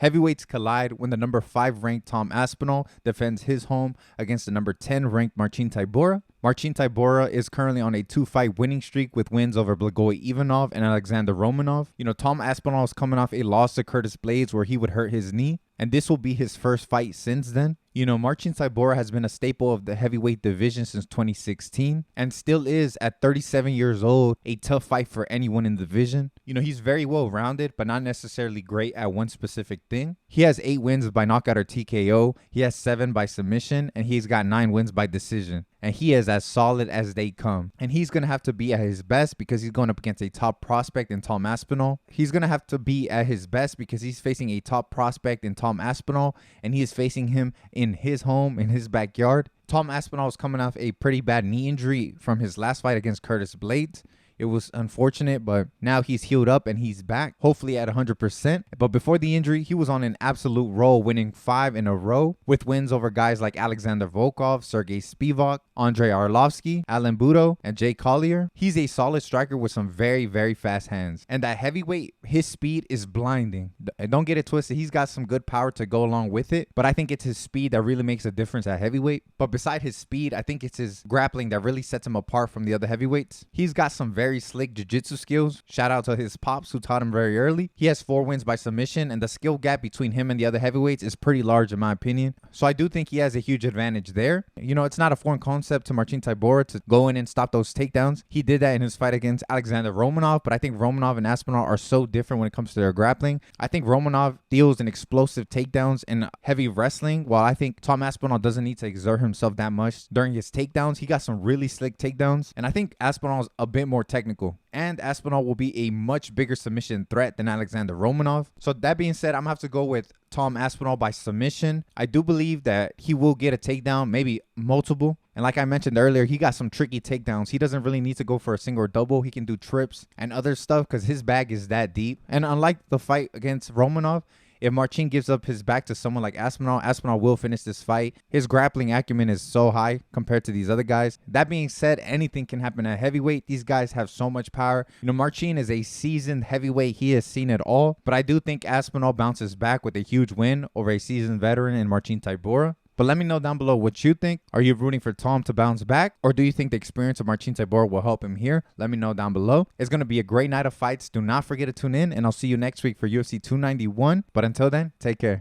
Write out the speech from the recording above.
Heavyweights collide when the number 5 ranked Tom Aspinall defends his home against the number 10 ranked Marcin Tybura. Marcin Tybura is currently on a 2-fight winning streak with wins over Blagoy Ivanov and Alexander Romanov. Tom Aspinall is coming off a loss to Curtis Blades where he would hurt his knee, and this will be his first fight since then. Marcin Tybura has been a staple of the heavyweight division since 2016 and still is, at 37 years old, a tough fight for anyone in the division. He's very well rounded, but not necessarily great at one specific thing. He has 8 wins by knockout or TKO, he has 7 by submission, and he's got 9 wins by decision. And he is as solid as they come. And he's going to have to be at his best because he's going up against a top prospect in Tom Aspinall. He's going to have to be at his best because he's facing a top prospect in Tom Aspinall, and he is facing him in his home, in his backyard. Tom Aspinall is coming off a pretty bad knee injury from his last fight against Curtis Blades. It was unfortunate, but now he's healed up and he's back, hopefully at 100%. But before the injury, he was on an absolute roll, winning 5 in a row with wins over guys like Alexander Volkov, Sergey Spivak, Andrei Arlovsky, Alan Budo, and Jay Collier. He's a solid striker with some very, very fast hands. And at heavyweight, his speed is blinding. Don't get it twisted. He's got some good power to go along with it, but I think it's his speed that really makes a difference at heavyweight. But beside his speed, I think it's his grappling that really sets him apart from the other heavyweights. He's got some very slick jiu-jitsu skills. Shout out to his pops who taught him very early. He has 4 wins by submission, and the skill gap between him and the other heavyweights is pretty large in my opinion. So I do think he has a huge advantage there. It's not a foreign concept to Marcin Tybura to go in and stop those takedowns. He did that in his fight against Alexander Romanov, but I think Romanov and Aspinall are so different when it comes to their grappling. I think Romanov deals in explosive takedowns and heavy wrestling, while I think Tom Aspinall doesn't need to exert himself that much during his takedowns. He got some really slick takedowns, and I think Aspinall is a bit more technical. And Aspinall will be a much bigger submission threat than Alexander Romanov. So that being said, I'm going to have to go with Tom Aspinall by submission. I do believe that he will get a takedown, maybe multiple. And like I mentioned earlier, he got some tricky takedowns. He doesn't really need to go for a single or double. He can do trips and other stuff because his bag is that deep. And unlike the fight against Romanov, if Marcin gives up his back to someone like Aspinall, Aspinall will finish this fight. His grappling acumen is so high compared to these other guys. That being said, anything can happen at heavyweight. These guys have so much power. Marcin is a seasoned heavyweight. He has seen it all. But I do think Aspinall bounces back with a huge win over a seasoned veteran in Marcin Tybura. But let me know down below what you think. Are you rooting for Tom to bounce back? Or do you think the experience of Marcin Tybura will help him here? Let me know down below. It's going to be a great night of fights. Do not forget to tune in, and I'll see you next week for UFC 291. But until then, take care.